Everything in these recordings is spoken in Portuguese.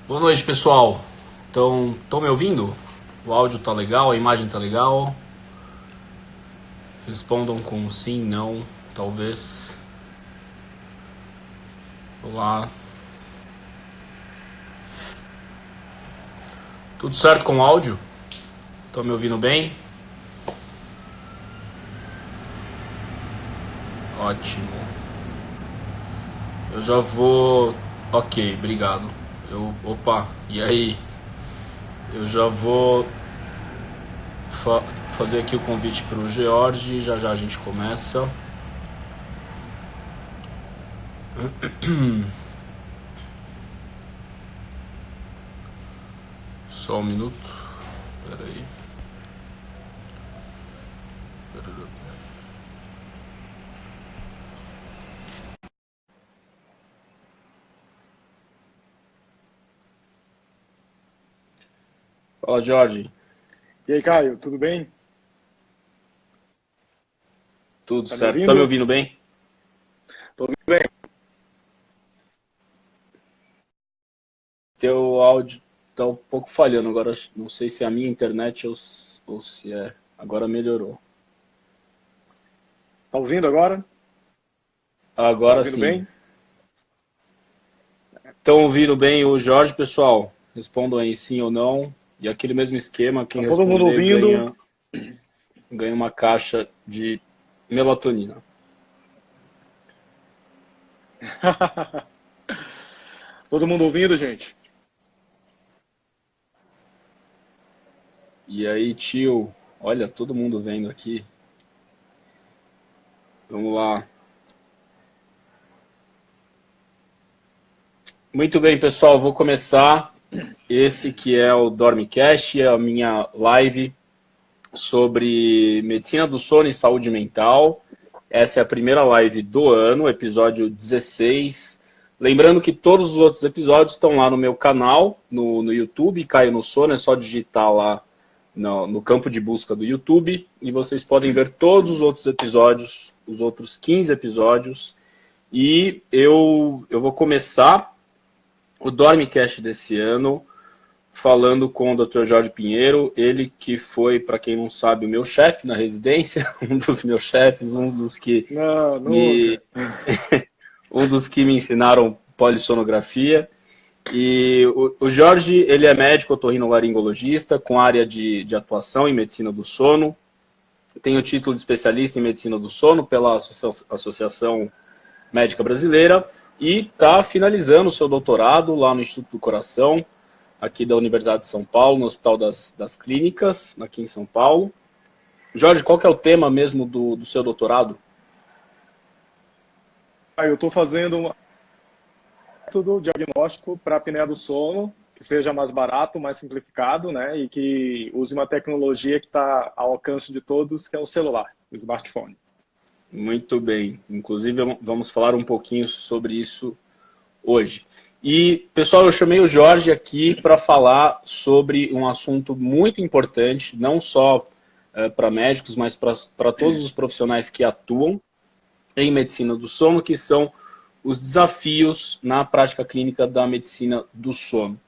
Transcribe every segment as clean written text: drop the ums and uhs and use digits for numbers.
Boa noite, pessoal. Estão me ouvindo? O áudio tá legal, a imagem tá legal? Respondam com sim, não, talvez. Olá. Tudo certo com o áudio? Estão me ouvindo bem? Ótimo. Eu já vou... Ok, obrigado. Opa, e aí? Eu já vou fazer aqui o convite para o George. Já já a gente começa. Só um minuto. Espera aí. Fala, Jorge. E aí, Caio, tudo bem? Tudo Tá me certo? Tá me ouvindo? ouvindo bem? Tô ouvindo bem. Teu áudio tá um pouco falhando agora. Não sei se é a minha internet ou se é. Agora melhorou. Tá ouvindo agora? Tá Agora ouvindo sim. bem? Estão ouvindo bem o Jorge, pessoal? Respondam aí sim ou não. E aquele mesmo esquema, quem Tá todo mundo responder ouvindo? ganha uma caixa de melatonina. Todo mundo ouvindo, gente? E aí, tio? Olha, todo mundo vendo aqui. Vamos lá. Muito bem, pessoal. Vou começar. Esse que é o Dormicast, é a minha live sobre medicina do sono e saúde mental. Essa é a primeira live do ano, episódio 16. Lembrando que todos os outros episódios estão lá no meu canal, no YouTube, Caio no Sono, é só digitar lá no campo de busca do YouTube e vocês podem ver todos os outros episódios, os outros 15 episódios. E eu vou começar o Dormicast desse ano falando com o Dr. Jorge Pinheiro, ele que foi, para quem não sabe, o meu chefe na residência, um dos meus chefes, Não, me, nunca. um dos que me ensinaram polissonografia. E o Jorge, ele é médico otorrinolaringologista com área de atuação em medicina do sono, tem o título de especialista em medicina do sono pela Associação Médica Brasileira e está finalizando o seu doutorado lá no Instituto do Coração, aqui da Universidade de São Paulo, no Hospital das Clínicas, aqui em São Paulo. Jorge, qual que é o tema mesmo do seu doutorado? Caio, eu tô fazendo um método diagnóstico para apneia do sono, que seja mais barato, mais simplificado, né? E que use uma tecnologia que está ao alcance de todos, que é o celular, o smartphone. Muito bem. Inclusive, vamos falar um pouquinho sobre isso hoje. E, pessoal, eu chamei o Jorge aqui para falar sobre um assunto muito importante, não só para médicos, mas para todos os profissionais que atuam em medicina do sono, que são os desafios na prática clínica da medicina do sono.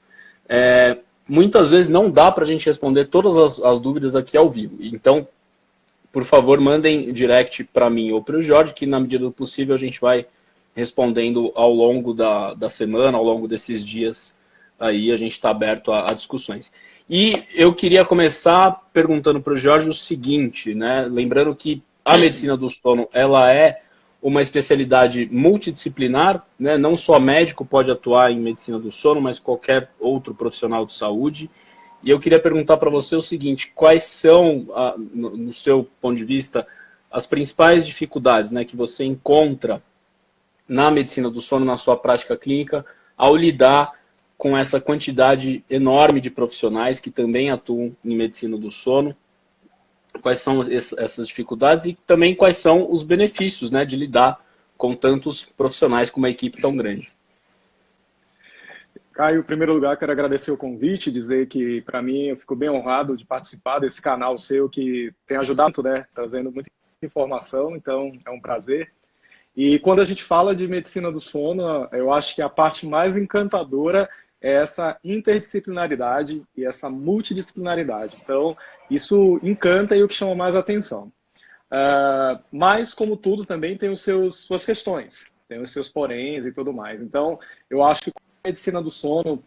Muitas vezes não dá para a gente responder todas as dúvidas aqui ao vivo. Então, por favor, mandem direct para mim ou para o Jorge, que na medida do possível a gente vai respondendo ao longo da semana, ao longo desses dias. Aí a gente está aberto a discussões. E eu queria começar perguntando para o Jorge o seguinte, né? Lembrando que a medicina do sono ela é uma especialidade multidisciplinar, né? Não só médico pode atuar em medicina do sono, mas qualquer outro profissional de saúde. E eu queria perguntar para você o seguinte: quais são, no seu ponto de vista, as principais dificuldades, né, que você encontra na medicina do sono, na sua prática clínica, ao lidar com essa quantidade enorme de profissionais que também atuam em medicina do sono? Quais são essas dificuldades e também quais são os benefícios, né, de lidar com tantos profissionais com uma equipe tão grande? Caio, em primeiro lugar, quero agradecer o convite, dizer que, para mim, eu fico bem honrado de participar desse canal seu que tem ajudado, né, trazendo muita informação, então é um prazer. E quando a gente fala de medicina do sono, eu acho que a parte mais encantadora é essa interdisciplinaridade e essa multidisciplinaridade. Então, isso encanta e o que chama mais atenção. Mas, como tudo, também tem suas questões, tem os seus poréns e tudo mais. Então, eu acho que a medicina do sono,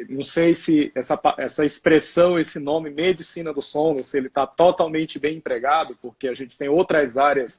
não sei se essa expressão, esse nome, medicina do sono, se ele está totalmente bem empregado, porque a gente tem outras áreas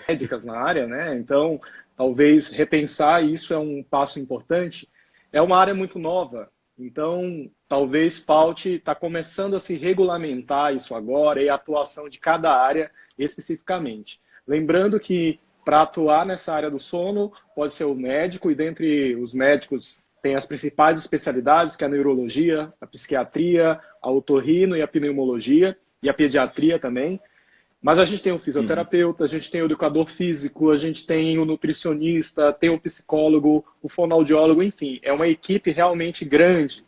médicas na área, né? Então, talvez repensar isso é um passo importante. É uma área muito nova, então talvez falte, está começando a se regulamentar isso agora e a atuação de cada área especificamente. Lembrando que para atuar nessa área do sono pode ser o médico, e dentre os médicos tem as principais especialidades, que é a neurologia, a psiquiatria, a otorrino e a pneumologia, e a pediatria também. Mas a gente tem o fisioterapeuta, a gente tem o educador físico, a gente tem o nutricionista, tem o psicólogo, o fonoaudiólogo, enfim, é uma equipe realmente grande.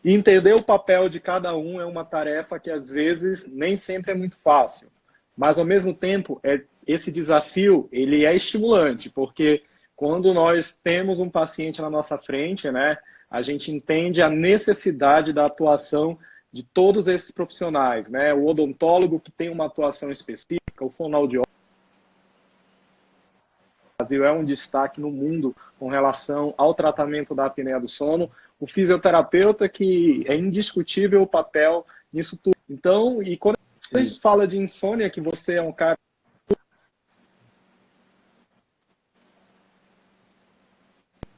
E entender o papel de cada um é uma tarefa que às vezes nem sempre é muito fácil. Mas ao mesmo tempo, esse desafio, ele é estimulante, porque quando nós temos um paciente na nossa frente, né, a gente entende a necessidade da atuação de todos esses profissionais, né? O odontólogo, que tem uma atuação específica, o fonoaudiólogo, o Brasil é um destaque no mundo com relação ao tratamento da apneia do sono, o fisioterapeuta, que é indiscutível o papel nisso tudo. Então, e quando a gente fala de insônia, que você é um cara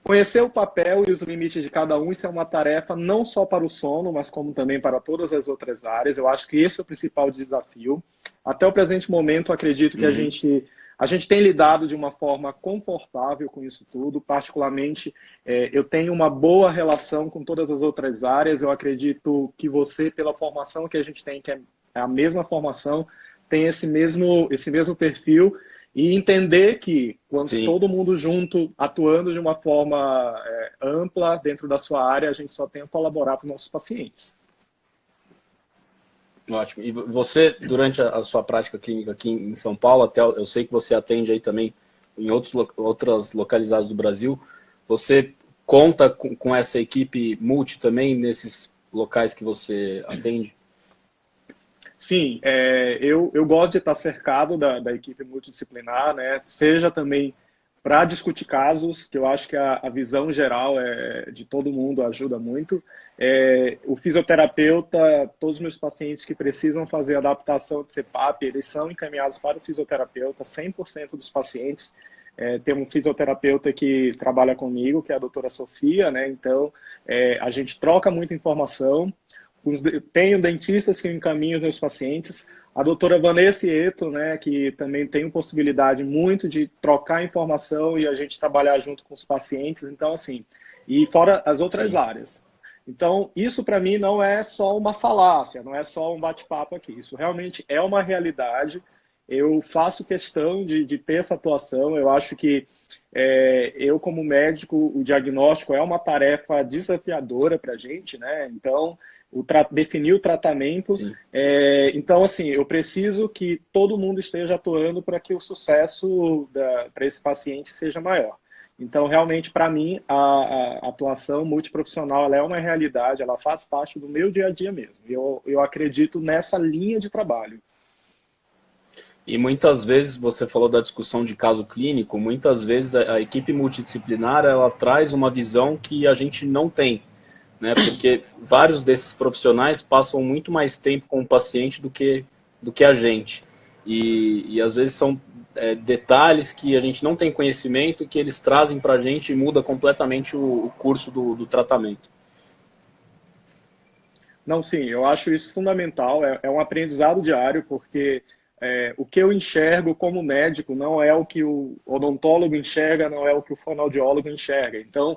conhecer o papel e os limites de cada um, isso é uma tarefa não só para o sono, mas como também para todas as outras áreas. Eu acho que esse é o principal desafio. Até o presente momento, acredito que a gente tem lidado de uma forma confortável com isso tudo. Particularmente, eu tenho uma boa relação com todas as outras áreas. Eu acredito que você, pela formação que a gente tem, que é a mesma formação, tem esse mesmo perfil. E entender que, quando todo mundo junto, atuando de uma forma ampla dentro da sua área, a gente só tem a colaborar para os nossos pacientes. Ótimo. E você, durante a sua prática clínica aqui em São Paulo, até eu sei que você atende aí também em outras localidades do Brasil, você conta com essa equipe multi também nesses locais que você atende? Sim, eu gosto de estar cercado da equipe multidisciplinar, né? Seja também para discutir casos, que eu acho que a visão geral de todo mundo ajuda muito. O fisioterapeuta, todos os meus pacientes que precisam fazer adaptação de CPAP, eles são encaminhados para o fisioterapeuta, 100% dos pacientes. Tem um fisioterapeuta que trabalha comigo, que é a doutora Sofia, né? Então, a gente troca muita informação. Tenho dentistas que encaminham os meus pacientes. A doutora Vanessa Eto, né, que também tem possibilidade muito de trocar informação e a gente trabalhar junto com os pacientes. Então, assim, e fora as outras áreas. Então, isso para mim não é só uma falácia, não é só um bate-papo aqui. Isso realmente é uma realidade. Eu faço questão de ter essa atuação. Eu acho que eu, como médico, o diagnóstico é uma tarefa desafiadora para a gente, né? Então, definir o tratamento. Então, assim, eu preciso que todo mundo esteja atuando para que o sucesso para esse paciente seja maior. Então, realmente, para mim, a atuação multiprofissional ela é uma realidade, ela faz parte do meu dia a dia mesmo. Eu acredito nessa linha de trabalho. E muitas vezes, você falou da discussão de caso clínico, muitas vezes a equipe multidisciplinar ela traz uma visão que a gente não tem. Né, porque vários desses profissionais passam muito mais tempo com o paciente do que a gente. E às vezes são detalhes que a gente não tem conhecimento, que eles trazem para a gente e muda completamente o curso do tratamento. Não, sim, eu acho isso fundamental. É um aprendizado diário, porque o que eu enxergo como médico não é o que o odontólogo enxerga, não é o que o fonoaudiólogo enxerga. Então,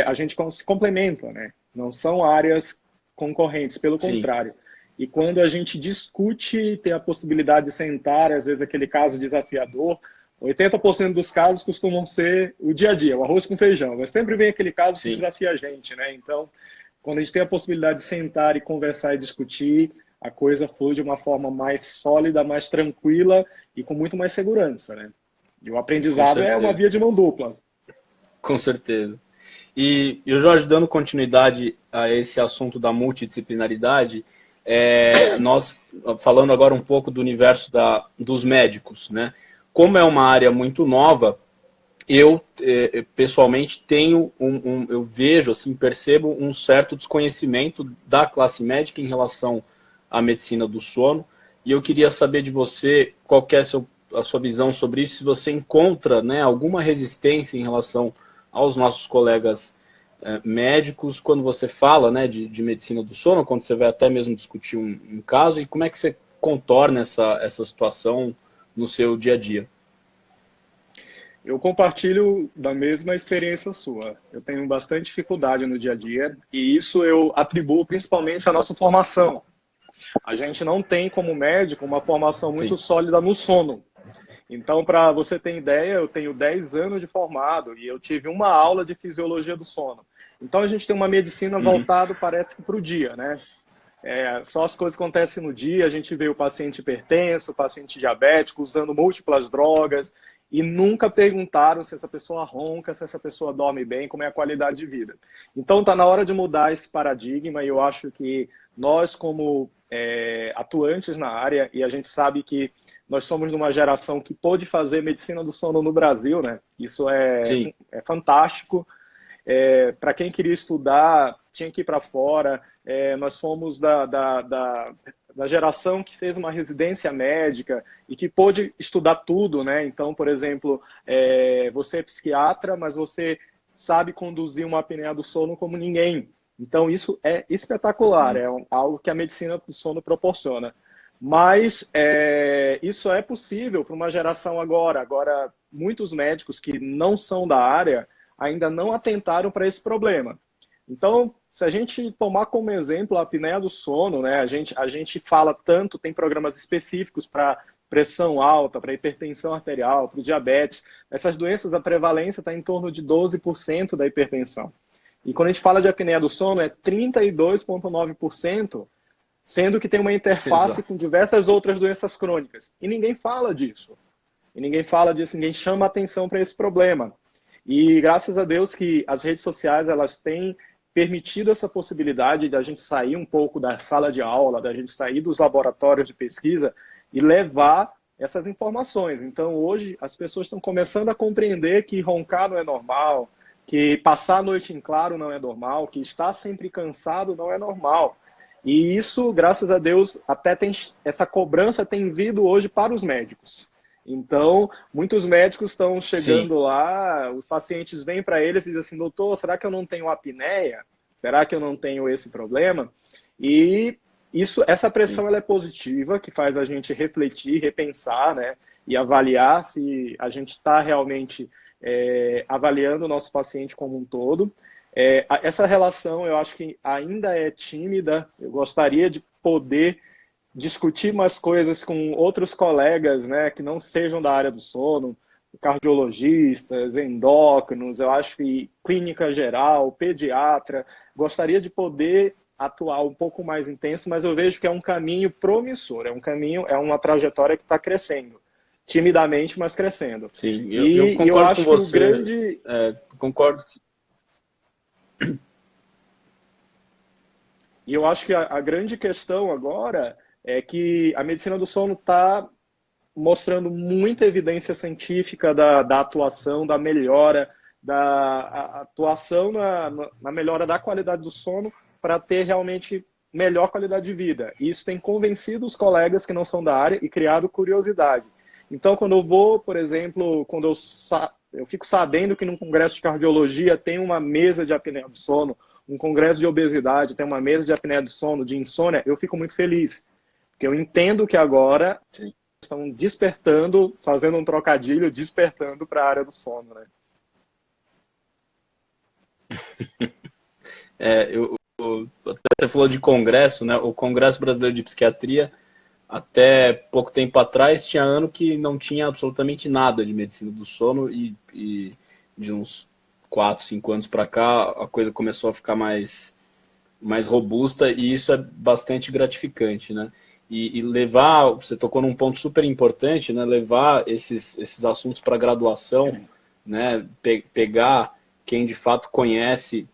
a gente se complementa, né? Não são áreas concorrentes, pelo contrário. E quando a gente discute, tem a possibilidade de sentar, às vezes aquele caso desafiador, 80% dos casos costumam ser o dia a dia, o arroz com feijão, mas sempre vem aquele caso que desafia a gente, né? Então, quando a gente tem a possibilidade de sentar e conversar e discutir, a coisa flui de uma forma mais sólida, mais tranquila e com muito mais segurança, né? E o aprendizado é uma via de mão dupla. Com certeza. E o Jorge, dando continuidade a esse assunto da multidisciplinaridade, nós falando agora um pouco do universo dos médicos, né? Como é uma área muito nova, eu pessoalmente tenho eu vejo, assim, percebo um certo desconhecimento da classe médica em relação à medicina do sono, e eu queria saber de você qual que é a sua visão sobre isso, se você encontra, né, alguma resistência em relação aos nossos colegas médicos quando você fala, né, de medicina do sono, quando você vai até mesmo discutir um caso, e como é que você contorna essa situação no seu dia a dia? Eu compartilho da mesma experiência sua. Eu tenho bastante dificuldade no dia a dia e isso eu atribuo principalmente à nossa formação. A gente não tem, como médico, uma formação muito Sim. sólida no sono. Então, para você ter ideia, eu tenho 10 anos de formado e eu tive uma aula de fisiologia do sono. Então, a gente tem uma medicina voltada, parece que para o dia, né? Só as coisas que acontecem no dia, a gente vê o paciente hipertenso, o paciente diabético, usando múltiplas drogas, e nunca perguntaram se essa pessoa ronca, se essa pessoa dorme bem, como é a qualidade de vida. Então, está na hora de mudar esse paradigma, e eu acho que nós, como atuantes na área, e a gente sabe que nós somos de uma geração que pôde fazer medicina do sono no Brasil, né? Isso é fantástico. Para quem queria estudar, tinha que ir para fora. Nós fomos da geração que fez uma residência médica e que pôde estudar tudo, né? Então, por exemplo, você é psiquiatra, mas você sabe conduzir uma apneia do sono como ninguém. Então, isso é espetacular, algo que a medicina do sono proporciona. Mas isso é possível para uma geração agora. Agora, muitos médicos que não são da área ainda não atentaram para esse problema. Então, se a gente tomar como exemplo a apneia do sono, né, a gente fala tanto, tem programas específicos para pressão alta, para hipertensão arterial, para o diabetes. Essas doenças, a prevalência está em torno de 12% da hipertensão. E quando a gente fala de apneia do sono, é 32,9%, sendo que tem uma interface com diversas outras doenças crônicas. E ninguém fala disso. Ninguém chama atenção para esse problema. E graças a Deus que as redes sociais elas têm permitido essa possibilidade de a gente sair um pouco da sala de aula, da gente sair dos laboratórios de pesquisa e levar essas informações. Então, hoje, as pessoas estão começando a compreender que roncar não é normal, que passar a noite em claro não é normal, que estar sempre cansado não é normal. E isso, graças a Deus, até essa cobrança tem vindo hoje para os médicos. Então, muitos médicos estão chegando lá, os pacientes vêm para eles e dizem assim, doutor, será que eu não tenho apneia? Será que eu não tenho esse problema? E essa pressão ela é positiva, que faz a gente refletir, repensar, né? E avaliar se a gente está realmente avaliando o nosso paciente como um todo. Essa relação eu acho que ainda é tímida, eu gostaria de poder discutir mais coisas com outros colegas, né, que não sejam da área do sono, cardiologistas, endócrinos, eu acho que clínica geral, pediatra, gostaria de poder atuar um pouco mais intenso, mas eu vejo que é um caminho promissor, é uma trajetória que está crescendo, timidamente, mas crescendo. Sim, eu concordo eu acho com você. Que o grande... concordo. E eu acho que a grande questão agora é que a medicina do sono está mostrando muita evidência científica da atuação, da melhora, da atuação na melhora da qualidade do sono para ter realmente melhor qualidade de vida. E isso tem convencido os colegas que não são da área e criado curiosidade. Então, quando eu vou, por exemplo, quando eu fico sabendo que num congresso de cardiologia tem uma mesa de apneia do sono, um congresso de obesidade tem uma mesa de apneia do sono, de insônia, eu fico muito feliz. Porque eu entendo que agora estão despertando, fazendo um trocadilho, despertando para a área do sono, né? Você falou de congresso, né? O Congresso Brasileiro de Psiquiatria, até pouco tempo atrás, tinha ano que não tinha absolutamente nada de medicina do sono e de uns 4, 5 anos para cá, a coisa começou a ficar mais robusta e isso é bastante gratificante, né? E levar, você tocou num ponto super importante, né? Levar esses assuntos para graduação, né? Pegar quem de fato conhece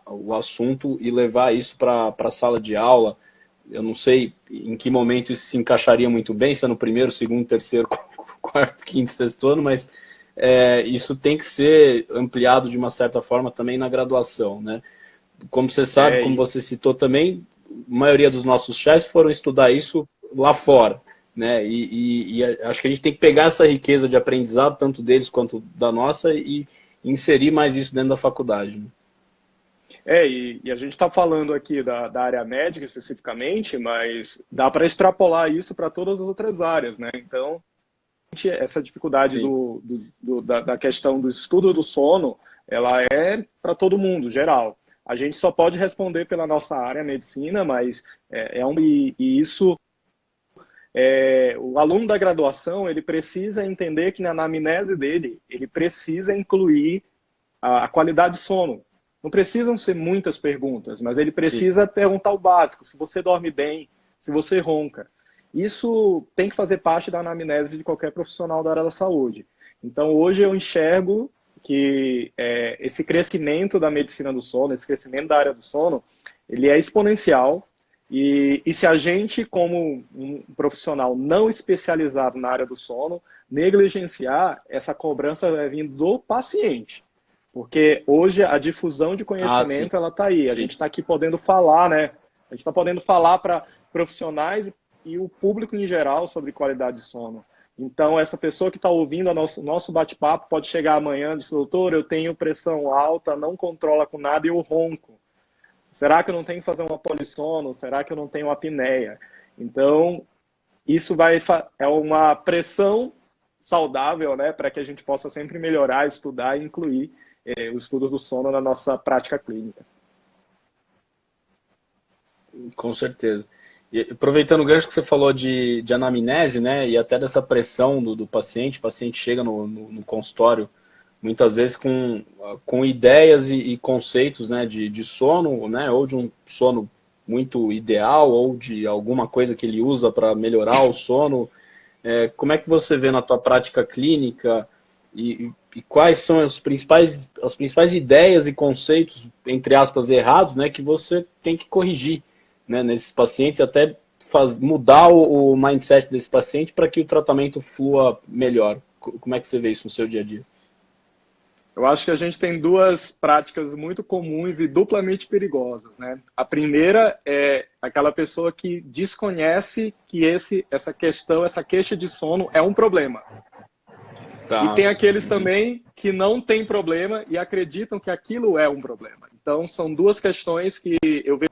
o assunto e levar isso para a sala de aula. Eu não sei em que momento isso se encaixaria muito bem, se é no primeiro, segundo, terceiro, quarto, quinto, sexto ano, mas isso tem que ser ampliado de uma certa forma também na graduação, né? Como você sabe, como você citou também, a maioria dos nossos chefes foram estudar isso lá fora, né? E acho que a gente tem que pegar essa riqueza de aprendizado, tanto deles quanto da nossa, e inserir mais isso dentro da faculdade, né? E a gente está falando aqui da área médica especificamente, mas dá para extrapolar isso para todas as outras áreas, né? Então, essa dificuldade da questão do estudo do sono, ela é para todo mundo, geral. A gente só pode responder pela nossa área, medicina, mas isso, o aluno da graduação, ele precisa entender que na anamnese dele, ele precisa incluir a qualidade de sono. Não precisam ser muitas perguntas, mas ele precisa perguntar o básico, se você dorme bem, se você ronca. Isso tem que fazer parte da anamnese de qualquer profissional da área da saúde. Então, hoje eu enxergo que esse crescimento da medicina do sono, esse crescimento da área do sono, ele é exponencial. E se a gente, como um profissional não especializado na área do sono, negligenciar, essa cobrança vai vir do paciente. Porque hoje a difusão de conhecimento, ela está aí. A gente está aqui podendo falar, né? A gente está podendo falar para profissionais e o público em geral sobre qualidade de sono. Então, essa pessoa que está ouvindo o nosso bate-papo pode chegar amanhã e dizer, doutor, eu tenho pressão alta, não controla com nada e eu ronco. Será que eu não tenho que fazer uma polissono? Será que eu não tenho apneia? Então, isso é uma pressão saudável, né, para que a gente possa sempre melhorar, estudar e incluir o estudo do sono na nossa prática clínica. Com certeza. E aproveitando o gancho que você falou de anamnese, né, e até dessa pressão do paciente, o paciente chega no consultório muitas vezes com ideias e conceitos, né, de sono, né, ou de um sono muito ideal, ou de alguma coisa que ele usa para melhorar o sono. Como é que você vê na tua prática clínica e quais são as principais ideias e conceitos, entre aspas, errados, né, que você tem que corrigir, né, nesses pacientes, até mudar o mindset desse paciente para que o tratamento flua melhor? Como é que você vê isso no seu dia a dia? Eu acho que a gente tem duas práticas muito comuns e duplamente perigosas, né? A primeira é aquela pessoa que desconhece que essa queixa de sono é um problema. Tá. E tem aqueles também que não têm problema e acreditam que aquilo é um problema. Então, são duas questões que eu vejo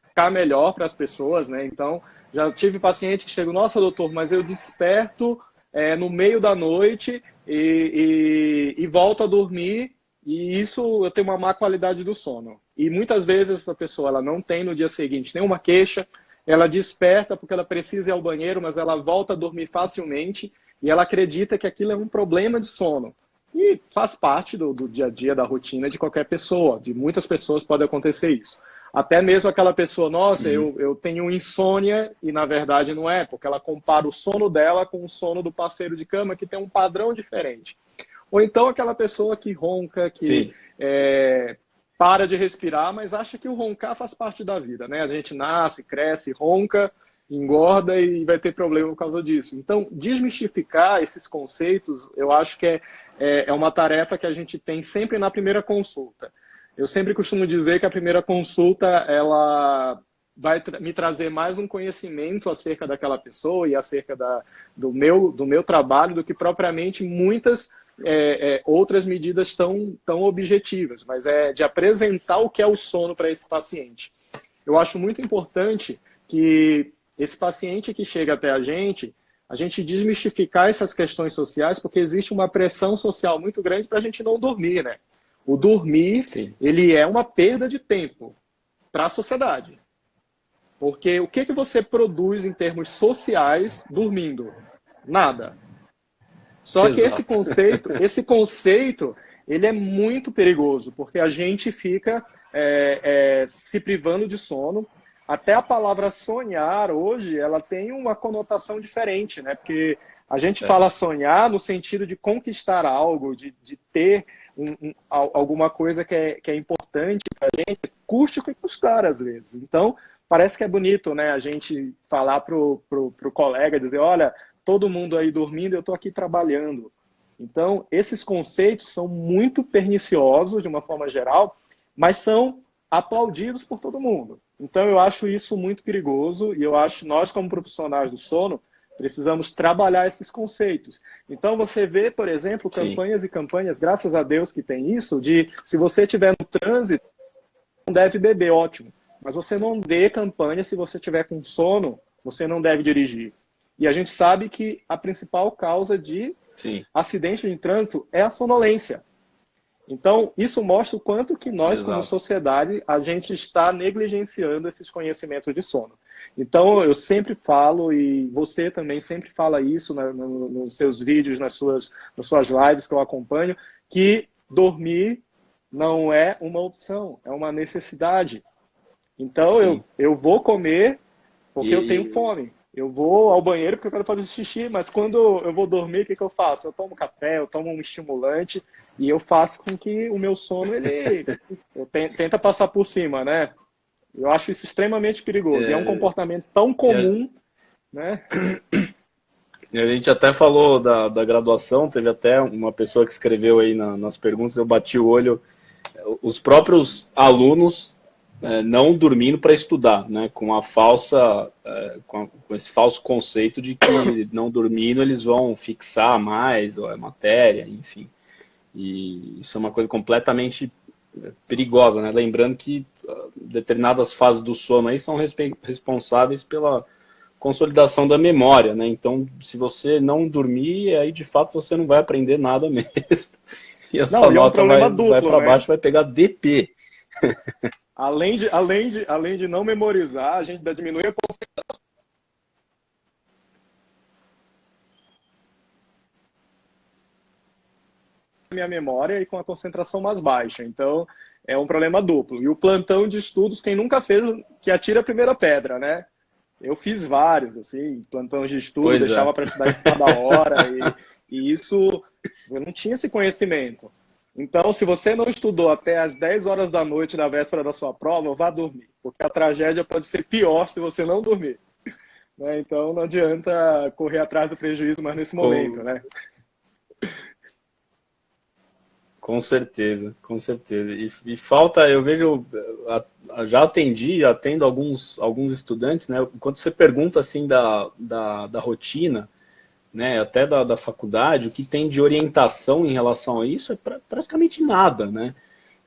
ficar melhor para as pessoas, né? Então, já tive paciente que chega, nossa, doutor, mas eu desperto no meio da noite e volto a dormir e isso eu tenho uma má qualidade do sono. E muitas vezes essa pessoa ela não tem no dia seguinte nenhuma queixa, ela desperta porque ela precisa ir ao banheiro, mas ela volta a dormir facilmente e ela acredita que aquilo é um problema de sono. E faz parte do dia a dia, da rotina de qualquer pessoa, de muitas pessoas pode acontecer isso. Até mesmo aquela pessoa, nossa, eu tenho insônia, e na verdade não é, porque ela compara o sono dela com o sono do parceiro de cama, que tem um padrão diferente. Ou então aquela pessoa que ronca, que para de respirar, mas acha que o roncar faz parte da vida, né? A gente nasce, cresce, ronca, engorda e vai ter problema por causa disso. Então, desmistificar esses conceitos, eu acho que é uma tarefa que a gente tem sempre na primeira consulta. Eu sempre costumo dizer que a primeira consulta ela vai me trazer mais um conhecimento acerca daquela pessoa e acerca do meu trabalho do que propriamente muitas outras medidas tão objetivas, mas é de apresentar o que é o sono para esse paciente. Eu acho muito importante que esse paciente que chega até a gente desmistificar essas questões sociais, porque existe uma pressão social muito grande para a gente não dormir, né? O dormir, ele é uma perda de tempo para a sociedade. Porque o que você produz em termos sociais dormindo? Nada. Só que esse conceito, ele é muito perigoso, porque a gente fica se privando de sono. até a palavra sonhar hoje, ela tem uma conotação diferente, né? Porque a gente fala sonhar no sentido de conquistar algo, de ter alguma coisa que é importante para a gente, custe o que custar às vezes. Então, parece que é bonito, né? A gente falar pro colega, dizer, olha, todo mundo aí dormindo, eu estou aqui trabalhando. Então, esses conceitos são muito perniciosos, de uma forma geral, mas são aplaudidos por todo mundo. Então, eu acho isso muito perigoso e eu acho que nós, como profissionais do sono, precisamos trabalhar esses conceitos. Então, você vê, por exemplo, campanhas e campanhas, graças a Deus que tem isso, de se você estiver no trânsito, não deve beber, ótimo. Mas você não vê campanha, se você estiver com sono, você não deve dirigir. E a gente sabe que a principal causa de acidente de trânsito é a sonolência. Então, isso mostra o quanto que nós, como sociedade, a gente está negligenciando esses conhecimentos de sono. Então, eu sempre falo, e você também sempre fala isso nos seus vídeos, nas suas lives que eu acompanho, que dormir não é uma opção, é uma necessidade. Então, eu vou comer porque eu tenho fome. Eu vou ao banheiro porque eu quero fazer xixi, mas quando eu vou dormir, o que eu faço? Eu tomo café, eu tomo um estimulante e eu faço com que o meu sono, tenta passar por cima, né? Eu acho isso extremamente perigoso. E é um comportamento tão comum, né? A gente até falou da graduação, teve até uma pessoa que escreveu aí nas perguntas, eu bati o olho, os próprios alunos não dormindo para estudar, né? Com esse falso conceito de que não dormindo eles vão fixar mais a matéria, enfim. E isso é uma coisa completamente perigosa, né? Lembrando que determinadas fases do sono aí são responsáveis pela consolidação da memória, né? Então, se você não dormir, aí de fato você não vai aprender nada mesmo. E a sua nota vai para baixo, vai pegar DP. Além de não memorizar, a gente diminui a concentração. Minha memória e com a concentração mais baixa. Então, é um problema duplo. E o plantão de estudos, quem nunca fez, que atira a primeira pedra, né? Eu fiz vários, assim, plantões de estudo, deixava para estudar em cada hora, e isso, eu não tinha esse conhecimento. Então, se você não estudou até as 10 horas da noite da véspera da sua prova, vá dormir, porque a tragédia pode ser pior se você não dormir. Né? Então, não adianta correr atrás do prejuízo mais nesse momento, né? Com certeza, com certeza. E falta, eu vejo, já atendo alguns estudantes, né? Quando você pergunta assim da rotina, né? Até da faculdade, o que tem de orientação em relação a isso é praticamente nada, né?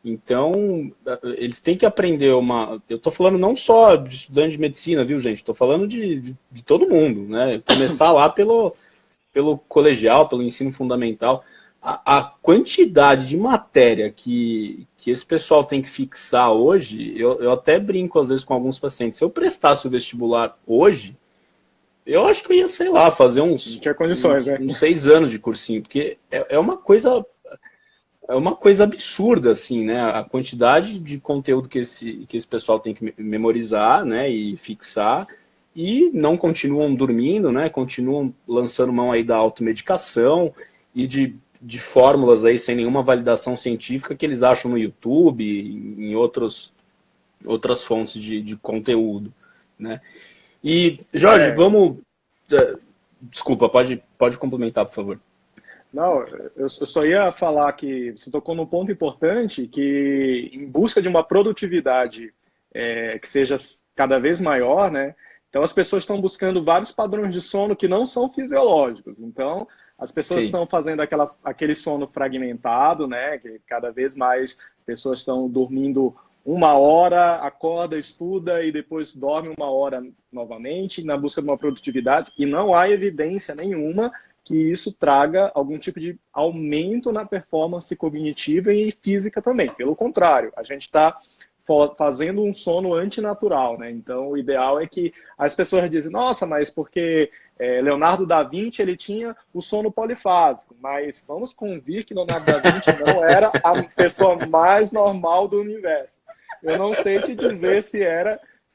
Então, eles têm que aprender eu estou falando não só de estudante de medicina, viu, gente? Estou falando de todo mundo, né? Começar lá pelo colegial, pelo ensino fundamental. A quantidade de matéria que esse pessoal tem que fixar hoje, eu até brinco às vezes com alguns pacientes. Se eu prestasse o vestibular hoje, eu acho que eu ia, sei lá, fazer uns 6 anos de cursinho, porque é uma coisa absurda, assim, né? A quantidade de conteúdo que esse pessoal tem que memorizar, né? E fixar, e não continuam dormindo, né? Continuam lançando mão aí da automedicação e de fórmulas aí sem nenhuma validação científica que eles acham no YouTube, em outras fontes de conteúdo, né? E, Jorge, vamos... Desculpa, pode complementar, por favor. Não, eu só ia falar que você tocou num ponto importante, que em busca de uma produtividade que seja cada vez maior, né? Então as pessoas estão buscando vários padrões de sono que não são fisiológicos. Então as pessoas estão fazendo aquele sono fragmentado, né? Que cada vez mais pessoas estão dormindo 1 hora, acorda, estuda e depois dorme 1 hora novamente, na busca de uma produtividade, e não há evidência nenhuma que isso traga algum tipo de aumento na performance cognitiva e física também. Pelo contrário, a gente está fazendo um sono antinatural, né? Então, o ideal é que as pessoas dizem, nossa, mas porque Leonardo da Vinci ele tinha o sono polifásico, mas vamos convir que Leonardo da Vinci não era a pessoa mais normal do universo. Eu não sei te dizer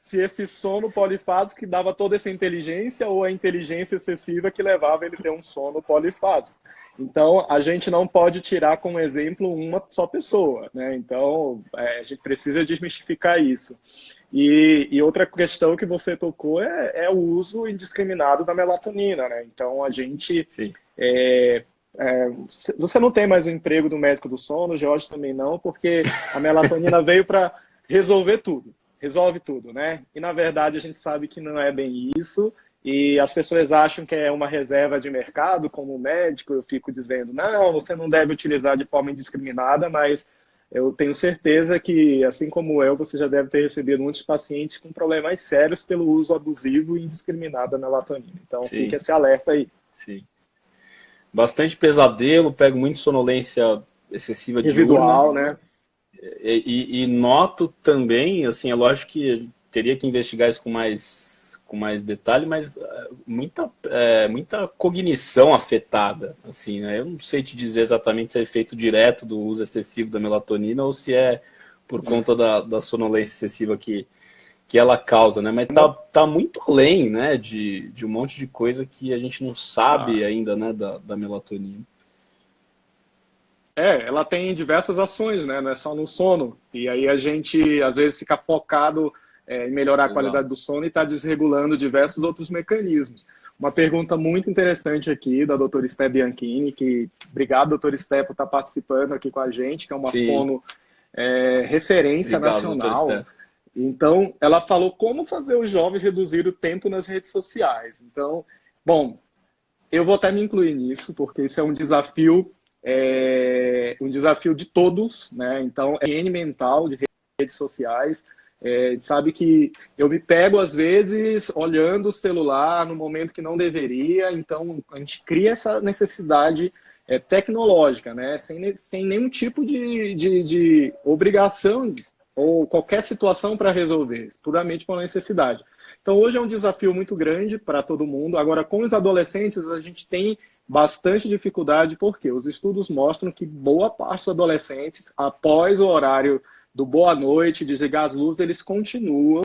se esse sono polifásico que dava toda essa inteligência ou a inteligência excessiva que levava ele a ter um sono polifásico. Então, a gente não pode tirar como exemplo uma só pessoa, né? Então, a gente precisa desmistificar isso. E outra questão que você tocou é o uso indiscriminado da melatonina, né? Então, a gente... você não tem mais o emprego do médico do sono, o Jorge também não, porque a melatonina veio para resolver tudo. Resolve tudo, né? E, na verdade, a gente sabe que não é bem isso. E as pessoas acham que é uma reserva de mercado, como médico, eu fico dizendo, não, você não deve utilizar de forma indiscriminada, mas eu tenho certeza que, assim como eu, você já deve ter recebido muitos pacientes com problemas sérios pelo uso abusivo e indiscriminado da melatonina. Então, fique esse alerta aí. Sim. Bastante pesadelo, pego muito sonolência excessiva residual, diurna, né? E noto também, assim, é lógico que teria que investigar isso com mais detalhe, mas muita cognição afetada, assim, né? Eu não sei te dizer exatamente se é efeito direto do uso excessivo da melatonina ou se é por conta da sonolência excessiva que ela causa, né? Mas tá muito além, né, de um monte de coisa que a gente não sabe ainda, né, da melatonina. Ela tem diversas ações, né? Não é só no sono. E aí a gente, às vezes, fica focado em melhorar a qualidade do sono e está desregulando diversos outros mecanismos. Uma pergunta muito interessante aqui da doutora Esté Bianchini, que obrigado, doutora Esté, por estar participando aqui com a gente, que é uma fono referência nacional. Então, ela falou como fazer o jovem reduzir o tempo nas redes sociais. Então, bom, eu vou até me incluir nisso, porque isso é um desafio de todos, né? Então, é higiene mental de redes sociais. Sabe que eu me pego, às vezes, olhando o celular no momento que não deveria, então a gente cria essa necessidade tecnológica, né? Sem nenhum tipo de obrigação ou qualquer situação para resolver, puramente por necessidade. Então, hoje é um desafio muito grande para todo mundo. Agora, com os adolescentes, a gente tem bastante dificuldade, porque os estudos mostram que boa parte dos adolescentes, após o horário do boa noite, desligar as luzes, eles continuam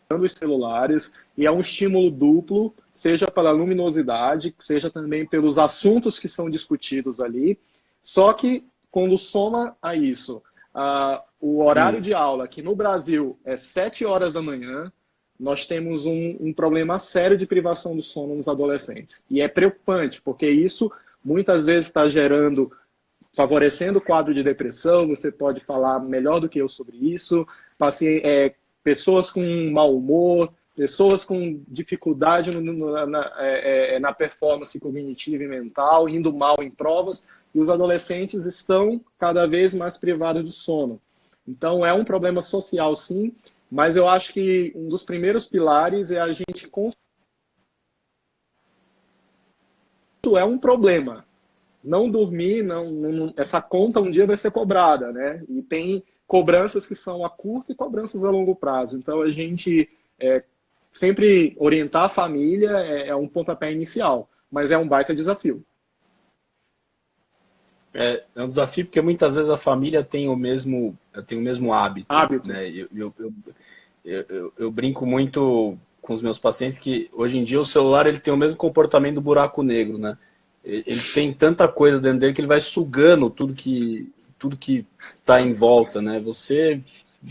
usando os celulares, e é um estímulo duplo, seja pela luminosidade, seja também pelos assuntos que são discutidos ali. Só que, quando soma a isso, o horário de aula, que no Brasil é 7 horas da manhã, nós temos um problema sério de privação do sono nos adolescentes. E é preocupante, porque isso muitas vezes está favorecendo o quadro de depressão. Você pode falar melhor do que eu sobre isso. Pessoas com mau humor, pessoas com dificuldade na performance cognitiva e mental, indo mal em provas, e os adolescentes estão cada vez mais privados de sono. Então, é um problema social, sim, mas eu acho que um dos primeiros pilares é a gente é um problema. Não dormir, essa conta um dia vai ser cobrada, né? E tem cobranças que são a curto e cobranças a longo prazo. Então, a gente sempre orientar a família é um pontapé inicial, mas é um baita desafio. É um desafio porque muitas vezes a família tem o mesmo hábito. Né? Eu brinco muito com os meus pacientes que hoje em dia o celular ele tem o mesmo comportamento do buraco negro, né? Ele tem tanta coisa dentro dele que ele vai sugando tudo que está em volta, né? Você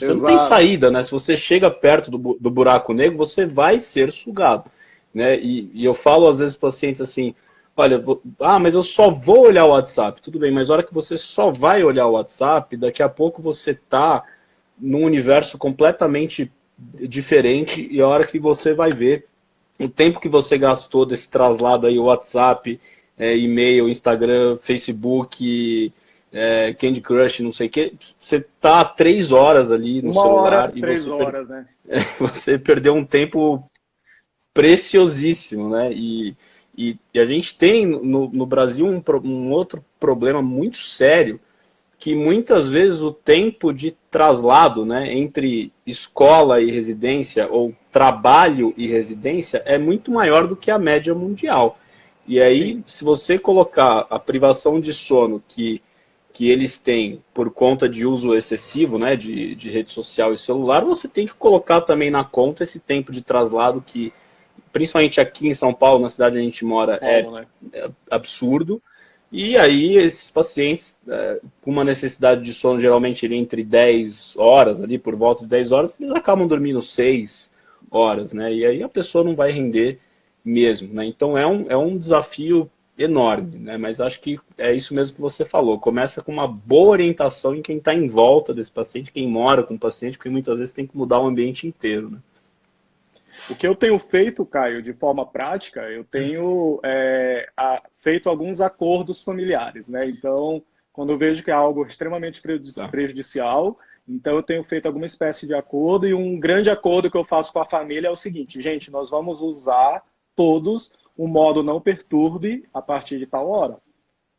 não tem saída, né? Se você chega perto do buraco negro, você vai ser sugado, né? E eu falo às vezes para os pacientes assim, olha, mas eu só vou olhar o WhatsApp. Tudo bem, mas a hora que você só vai olhar o WhatsApp, daqui a pouco você está num universo completamente diferente e a hora que você vai ver o tempo que você gastou desse traslado aí, o WhatsApp, e-mail, Instagram, Facebook, Candy Crush, não sei o que, você tá 3 horas ali no celular. 3 horas, né? Você perdeu um tempo preciosíssimo, né? E a gente tem no Brasil um outro problema muito sério, que muitas vezes o tempo de traslado, né, entre escola e residência, ou trabalho e residência, é muito maior do que a média mundial. E aí, se você colocar a privação de sono, que que eles têm por conta de uso excessivo, né, de rede social e celular, você tem que colocar também na conta esse tempo de traslado que, principalmente aqui em São Paulo, na cidade onde a gente mora, é absurdo. E aí esses pacientes com uma necessidade de sono geralmente entre 10 horas, ali por volta de 10 horas, eles acabam dormindo 6 horas, né? E aí a pessoa não vai render mesmo, né? Então é um desafio enorme, né? Mas acho que é isso mesmo que você falou. Começa com uma boa orientação em quem está em volta desse paciente, quem mora com o paciente, porque muitas vezes tem que mudar o ambiente inteiro, né? O que eu tenho feito, Caio, de forma prática, eu tenho feito alguns acordos familiares, né? Então, quando eu vejo que é algo extremamente prejudicial, então eu tenho feito alguma espécie de acordo, e um grande acordo que eu faço com a família é o seguinte: gente, nós vamos usar todos o modo não perturbe a partir de tal hora.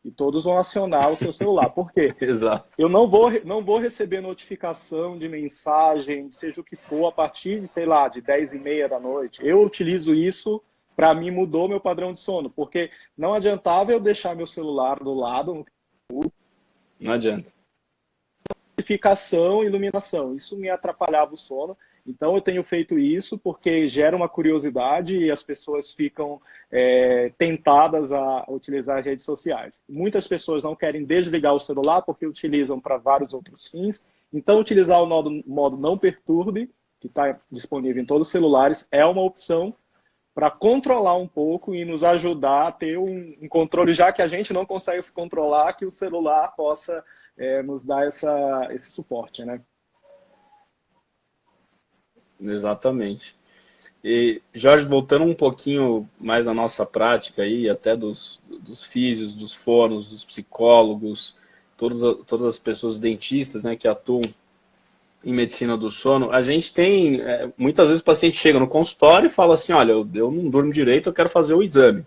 E todos vão acionar o seu celular. Por quê? Exato. Eu não vou receber notificação de mensagem, seja o que for, a partir de, sei lá, de 10h30 da noite. Eu utilizo isso, para mim mudou meu padrão de sono, porque não adiantava eu deixar meu celular do lado. Não adianta. Notificação, iluminação, isso me atrapalhava o sono. Então eu tenho feito isso porque gera uma curiosidade e as pessoas ficam tentadas a utilizar as redes sociais. Muitas pessoas não querem desligar o celular porque utilizam para vários outros fins. Então utilizar o modo não perturbe, que está disponível em todos os celulares, é uma opção para controlar um pouco e nos ajudar a ter um controle, já que a gente não consegue se controlar, que o celular possa nos dar esse suporte, né? Exatamente. E, Jorge, voltando um pouquinho mais à nossa prática aí, até dos físios, dos fonos, dos psicólogos, todas as pessoas dentistas, né, que atuam em medicina do sono, a gente tem, muitas vezes o paciente chega no consultório e fala assim, olha, eu não durmo direito, eu quero fazer o exame,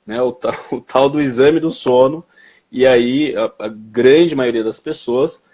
né, o tal do exame do sono, e aí a grande maioria das pessoas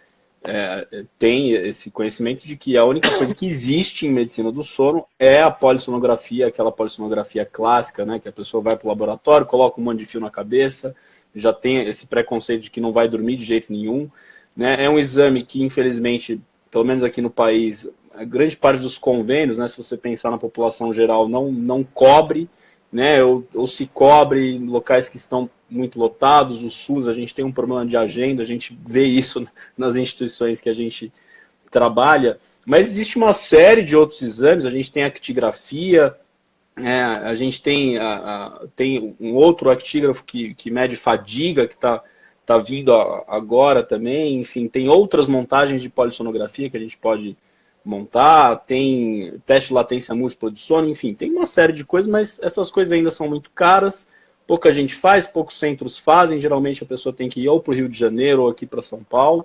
tem esse conhecimento de que a única coisa que existe em medicina do sono é a polissonografia, aquela polissonografia clássica, né, que a pessoa vai para o laboratório, coloca um monte de fio na cabeça, já tem esse preconceito de que não vai dormir de jeito nenhum, né, é um exame que, infelizmente, pelo menos aqui no país, a grande parte dos convênios, né, se você pensar na população geral, não cobre, né, ou se cobre em locais que estão muito lotados. O SUS, a gente tem um problema de agenda, a gente vê isso nas instituições que a gente trabalha, mas existe uma série de outros exames, a gente tem a actigrafia, a gente tem um outro actígrafo que mede fadiga, que tá vindo agora também, enfim, tem outras montagens de polissonografia que a gente pode montar, tem teste de latência múltipla de sono, enfim, tem uma série de coisas, mas essas coisas ainda são muito caras, pouca gente faz, poucos centros fazem, geralmente a pessoa tem que ir ou para o Rio de Janeiro ou aqui para São Paulo.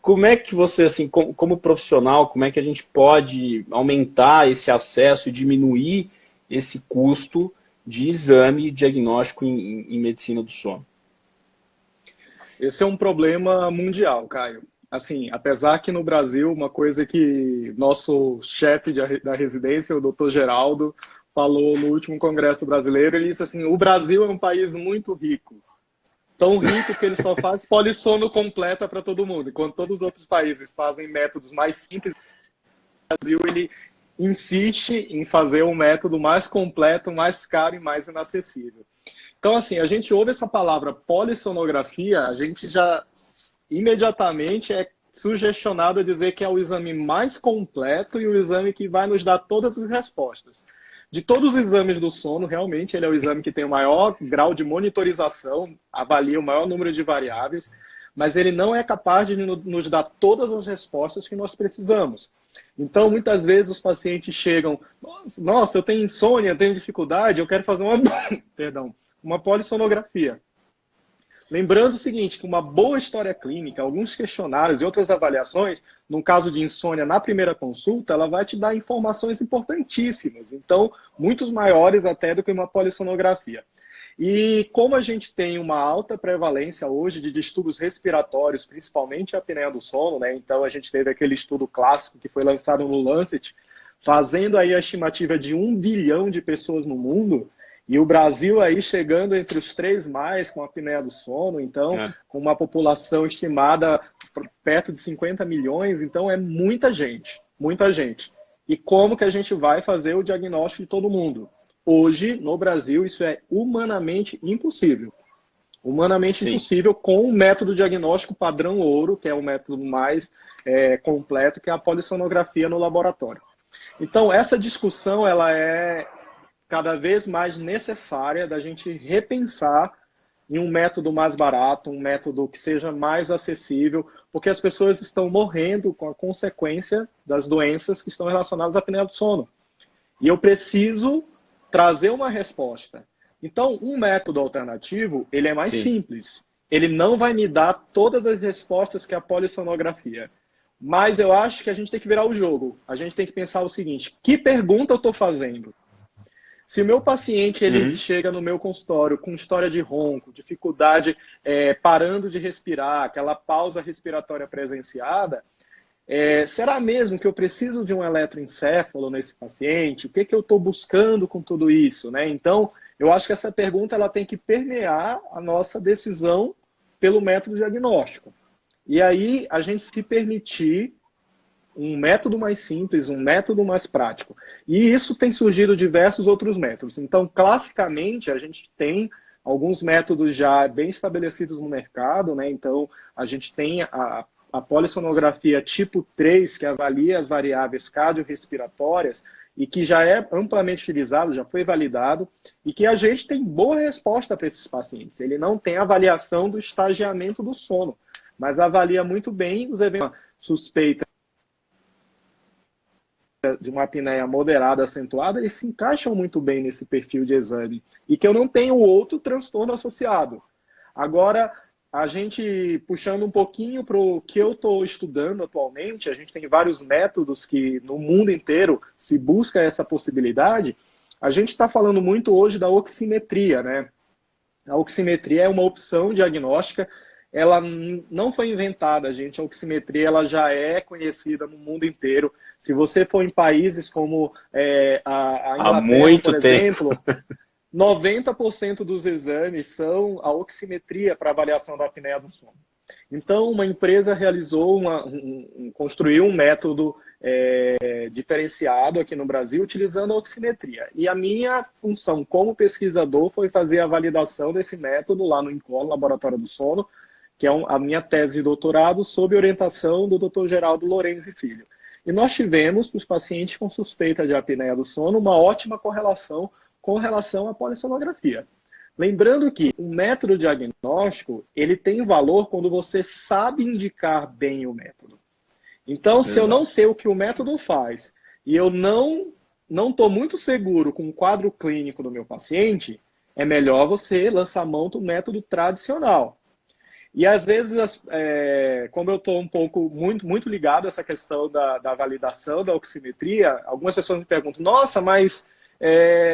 Como é que você, assim, como profissional, como é que a gente pode aumentar esse acesso e diminuir esse custo de exame diagnóstico em medicina do sono? Esse é um problema mundial, Caio. Assim, apesar que no Brasil, uma coisa que nosso chefe da residência, o Dr. Geraldo, falou no último Congresso Brasileiro, ele disse assim, o Brasil é um país muito rico. Tão rico que ele só faz polissono completa para todo mundo. Enquanto todos os outros países fazem métodos mais simples, o Brasil ele insiste em fazer um método mais completo, mais caro e mais inacessível. Então, assim, a gente ouve essa palavra polissonografia, a gente já imediatamente é sugestionado a dizer que é o exame mais completo e o exame que vai nos dar todas as respostas. De todos os exames do sono, realmente, ele é o exame que tem o maior grau de monitorização, avalia o maior número de variáveis, mas ele não é capaz de nos dar todas as respostas que nós precisamos. Então, muitas vezes os pacientes chegam, nossa, eu tenho insônia, eu tenho dificuldade, eu quero fazer uma polissonografia. Lembrando o seguinte, que uma boa história clínica, alguns questionários e outras avaliações, no caso de insônia na primeira consulta, ela vai te dar informações importantíssimas, então, muitos maiores até do que uma polissonografia. E como a gente tem uma alta prevalência hoje de distúrbios respiratórios, principalmente a apneia do sono, né? Então a gente teve aquele estudo clássico que foi lançado no Lancet, fazendo aí a estimativa de 1 bilhão de pessoas no mundo. E o Brasil aí chegando entre os 3 mais com a apneia do sono, então, com uma população estimada perto de 50 milhões, então é muita gente, muita gente. E como que a gente vai fazer o diagnóstico de todo mundo? Hoje, no Brasil, isso é humanamente impossível. Humanamente impossível com o método diagnóstico padrão ouro, que é o método mais completo, que é a polissonografia no laboratório. Então, essa discussão ela é cada vez mais necessária da gente repensar em um método mais barato, um método que seja mais acessível, porque as pessoas estão morrendo com a consequência das doenças que estão relacionadas à apneia do sono. E eu preciso trazer uma resposta. Então, um método alternativo, ele é mais simples. Ele não vai me dar todas as respostas que a polissonografia. Mas eu acho que a gente tem que virar o jogo. A gente tem que pensar o seguinte, que pergunta eu estou fazendo? Se o meu paciente ele chega no meu consultório com história de ronco, dificuldade parando de respirar, aquela pausa respiratória presenciada, será mesmo que eu preciso de um eletroencéfalo nesse paciente? O que eu estou buscando com tudo isso? Né? Então, eu acho que essa pergunta ela tem que permear a nossa decisão pelo método diagnóstico. E aí, a gente se permitir um método mais simples, um método mais prático. E isso tem surgido diversos outros métodos. Então, classicamente, a gente tem alguns métodos já bem estabelecidos no mercado, né? Então, a gente tem a polissonografia tipo 3, que avalia as variáveis cardiorrespiratórias e que já é amplamente utilizado, já foi validado, e que a gente tem boa resposta para esses pacientes. Ele não tem avaliação do estagiamento do sono, mas avalia muito bem os eventos suspeitos de uma apneia moderada acentuada, eles se encaixam muito bem nesse perfil de exame. E que eu não tenho outro transtorno associado. Agora, a gente, puxando um pouquinho para o que eu estou estudando atualmente, a gente tem vários métodos que no mundo inteiro se busca essa possibilidade. A gente está falando muito hoje da oximetria, né? A oximetria é uma opção diagnóstica. Ela não foi inventada, gente. A oximetria ela já é conhecida no mundo inteiro. Se você for em países como a Inglaterra, por exemplo, 90% dos exames são a oximetria para avaliação da apneia do sono. Então, uma empresa realizou, construiu um método diferenciado aqui no Brasil utilizando a oximetria. E a minha função como pesquisador foi fazer a validação desse método lá no INCOL, Laboratório do Sono, que é a minha tese de doutorado, sob orientação do Dr. Geraldo Lorenzi Filho. E nós tivemos, para os pacientes com suspeita de apneia do sono, uma ótima correlação com relação à polissonografia. Lembrando que o método diagnóstico, ele tem valor quando você sabe indicar bem o método. Então, se eu não sei o que o método faz e eu não estou muito seguro com o quadro clínico do meu paciente, é melhor você lançar mão do método tradicional. E às vezes, como eu estou um pouco muito ligado a essa questão da validação da oximetria, algumas pessoas me perguntam, nossa, mas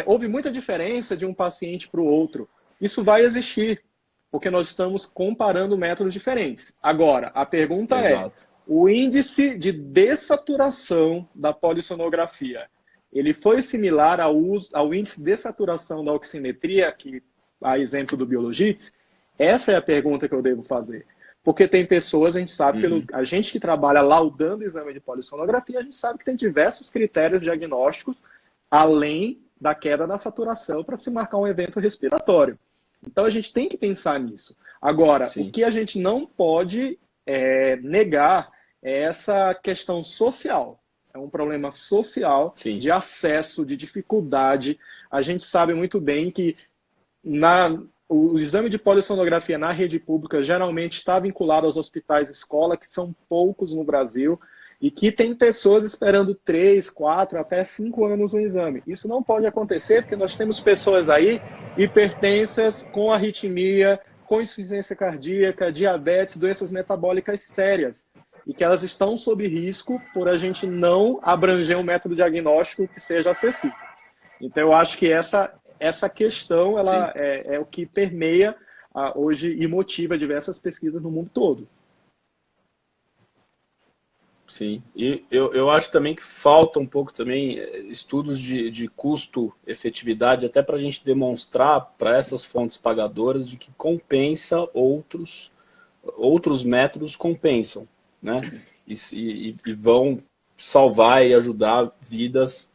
houve muita diferença de um paciente para o outro. Isso vai existir, porque nós estamos comparando métodos diferentes. Agora, a pergunta é, o índice de dessaturação da polissonografia, ele foi similar ao índice de dessaturação da oximetria, que a exemplo do Biologics? Essa é a pergunta que eu devo fazer. Porque tem pessoas, a gente sabe, a gente que trabalha laudando exame de polissonografia, a gente sabe que tem diversos critérios diagnósticos além da queda da saturação para se marcar um evento respiratório. Então a gente tem que pensar nisso. Agora, o que a gente não pode negar é essa questão social. É um problema social de acesso, de dificuldade. A gente sabe muito bem que o exame de polissonografia na rede pública geralmente está vinculado aos hospitais escola, que são poucos no Brasil, e que tem pessoas esperando 3, 4, até 5 anos no exame. Isso não pode acontecer, porque nós temos pessoas aí hipertensas, com arritmia, com insuficiência cardíaca, diabetes, doenças metabólicas sérias, e que elas estão sob risco por a gente não abranger um método diagnóstico que seja acessível. Então, eu acho que essa questão ela é o que permeia hoje e motiva diversas pesquisas no mundo todo. sim. E eu acho também que falta um pouco também estudos de custo-efetividade, até para a gente demonstrar para essas fontes pagadoras de que compensa outros métodos compensam, né? E vão salvar e ajudar vidas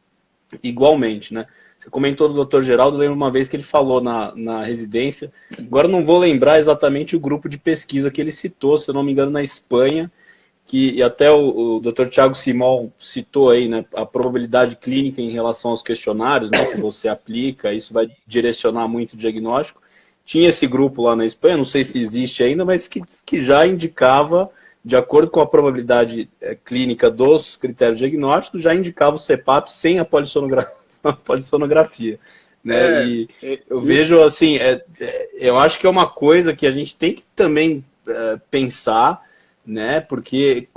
igualmente, né? Você comentou do Dr. Geraldo, eu lembro uma vez que ele falou na residência, agora eu não vou lembrar exatamente o grupo de pesquisa que ele citou, se eu não me engano, na Espanha, e até o Dr. Tiago Simon citou aí, né, a probabilidade clínica em relação aos questionários, né, que você aplica, isso vai direcionar muito o diagnóstico. Tinha esse grupo lá na Espanha, não sei se existe ainda, mas que já indicava, de acordo com a probabilidade clínica dos critérios diagnósticos, já indicava o CPAP sem a polissonografia. Né? E eu vejo assim, eu acho que é uma coisa que a gente tem que também pensar, né? Porque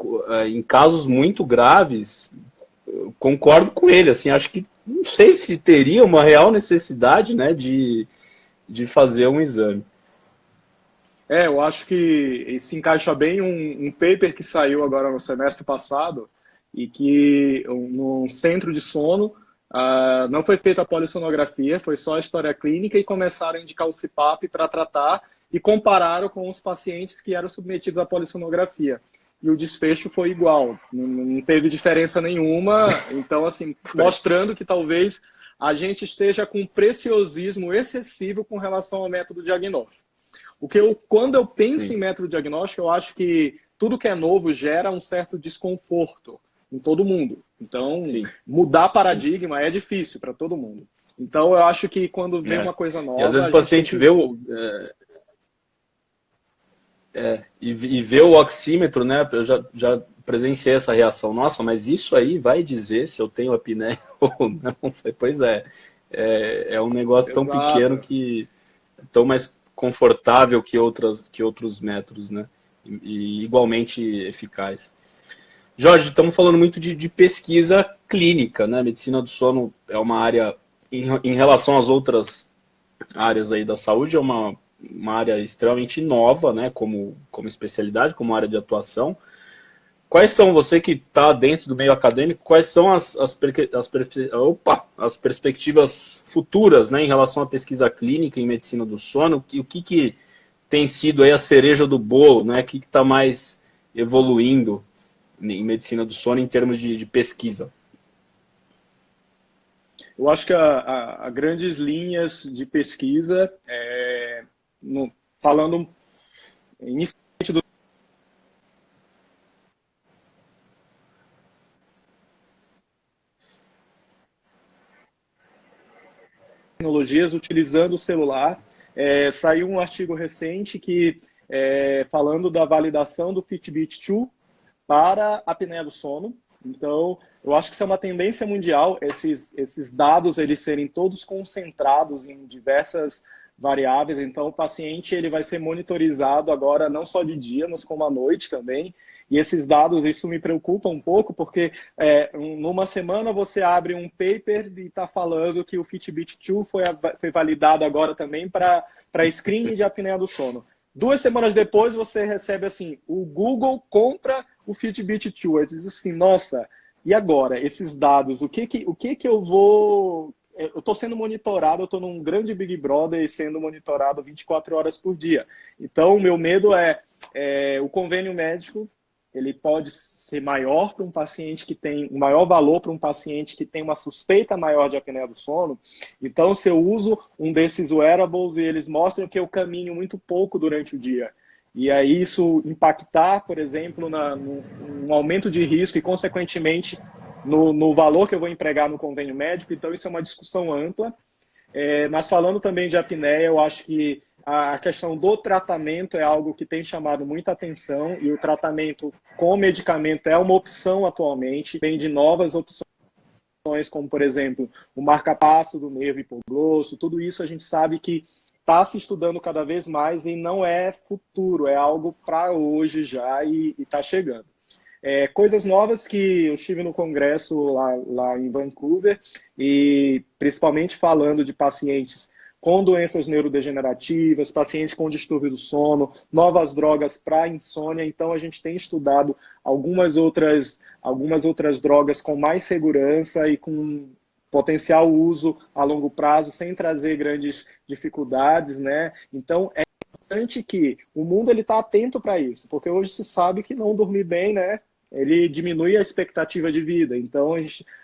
em casos muito graves, eu concordo com ele, assim, acho que não sei se teria uma real necessidade, né, de fazer um exame. Eu acho que se encaixa bem um paper que saiu agora no semestre passado e que no centro de sono não foi feita a polissonografia, foi só a história clínica e começaram a indicar o CPAP para tratar e compararam com os pacientes que eram submetidos à polissonografia. E o desfecho foi igual, não teve diferença nenhuma. Então, assim, mostrando que talvez a gente esteja com um preciosismo excessivo com relação ao método diagnóstico. Quando eu penso Sim. em método diagnóstico, eu acho que tudo que é novo gera um certo desconforto em todo mundo. Então, Sim. mudar paradigma é difícil para todo mundo. Então, eu acho que quando vem uma coisa nova... E às vezes o paciente vê e vê o oxímetro, né? Eu já presenciei essa reação. Nossa, mas isso aí vai dizer se eu tenho apneia ou não? Pois é um negócio tão pequeno que é tão mais confortável que outros métodos, né? E igualmente eficaz. Jorge, estamos falando muito de pesquisa clínica, né? Medicina do sono é uma área, em relação às outras áreas aí da saúde, é uma área extremamente nova, né? Como especialidade, como área de atuação. Quais são, você que está dentro do meio acadêmico, quais são as perspectivas futuras, né, em relação à pesquisa clínica em medicina do sono? E o que tem sido aí a cereja do bolo, né? O que está mais evoluindo em medicina do sono em termos de pesquisa? Eu acho que a grandes linhas de pesquisa, falando inicialmente do tecnologias utilizando o celular, saiu um artigo recente que falando da validação do Fitbit 2 para a apneia do sono. Então, eu acho que isso é uma tendência mundial, esses dados eles serem todos concentrados em diversas variáveis. Então, o paciente ele vai ser monitorizado agora não só de dia, mas como à noite também. E esses dados, isso me preocupa um pouco, porque numa semana você abre um paper e está falando que o Fitbit 2 foi validado agora também para screening de apneia do sono. 2 semanas depois você recebe assim, o Google compra o Fitbit 2. Diz assim, nossa, e agora? Esses dados, o que eu vou... Eu estou sendo monitorado, eu estou num grande Big Brother e sendo monitorado 24 horas por dia. Então, o meu medo o convênio médico, ele pode ser maior para um paciente que tem um maior valor para um paciente que tem uma suspeita maior de apneia do sono. Então, se eu uso um desses wearables e eles mostram que eu caminho muito pouco durante o dia, e aí isso impactar, por exemplo, no aumento de risco e, consequentemente, no valor que eu vou empregar no convênio médico, então isso é uma discussão ampla. Mas falando também de apneia, eu acho que a questão do tratamento é algo que tem chamado muita atenção e o tratamento com medicamento é uma opção atualmente. Tem de novas opções, como, por exemplo, o marca-passo do nervo hipoglosso. Tudo isso a gente sabe que está se estudando cada vez mais e não é futuro, é algo para hoje já e está chegando. Coisas novas que eu estive no congresso lá em Vancouver e principalmente falando de pacientes com doenças neurodegenerativas, pacientes com distúrbio do sono, novas drogas para insônia. Então, a gente tem estudado algumas outras drogas com mais segurança e com potencial uso a longo prazo, sem trazer grandes dificuldades, né? Então, é importante que o mundo está atento para isso, porque hoje se sabe que não dormir bem, né? Ele diminui a expectativa de vida. Então,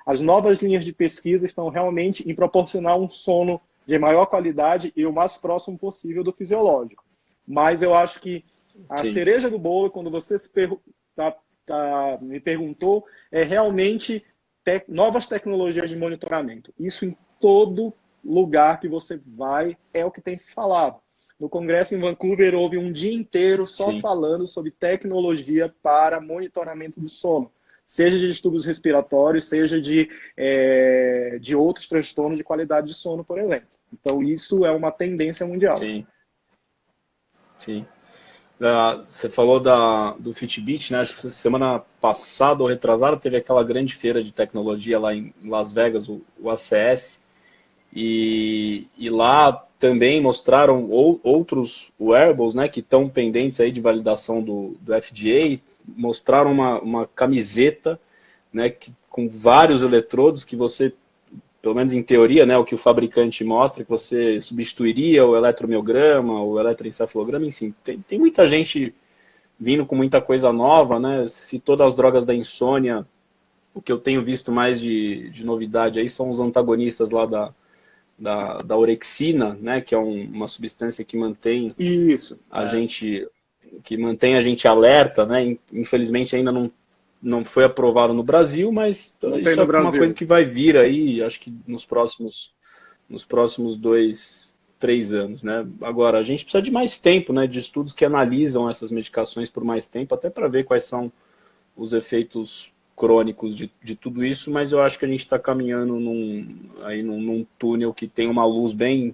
as novas linhas de pesquisa estão realmente em proporcionar um sono de maior qualidade e o mais próximo possível do fisiológico. Mas eu acho que a cereja do bolo, quando você me perguntou, é realmente novas tecnologias de monitoramento. Isso em todo lugar que você vai é o que tem se falado. No congresso em Vancouver houve um dia inteiro só falando sobre tecnologia para monitoramento do sono, seja de distúrbios respiratórios, seja de outros transtornos de qualidade de sono, por exemplo. Então, isso é uma tendência mundial. Sim. Você falou do Fitbit, né? Acho que semana passada ou retrasada teve aquela grande feira de tecnologia lá em Las Vegas, o ACS, e lá também mostraram outros wearables, né, que estão pendentes aí de validação do FDA, mostraram uma camiseta, né, com vários eletrodos que você, pelo menos em teoria, né, o que o fabricante mostra, que você substituiria o eletromiograma, o eletroencefalograma, enfim, tem muita gente vindo com muita coisa nova, né, se todas as drogas da insônia, o que eu tenho visto mais de novidade aí são os antagonistas lá da orexina, né, que é uma substância que mantém que mantém a gente alerta, né, infelizmente ainda não foi aprovado no Brasil, mas isso é uma coisa que vai vir aí, acho que nos próximos 2, 3 anos, né? Agora, a gente precisa de mais tempo, né, de estudos que analisam essas medicações por mais tempo, até para ver quais são os crônicos de tudo isso, mas eu acho que a gente está caminhando num túnel que tem uma luz bem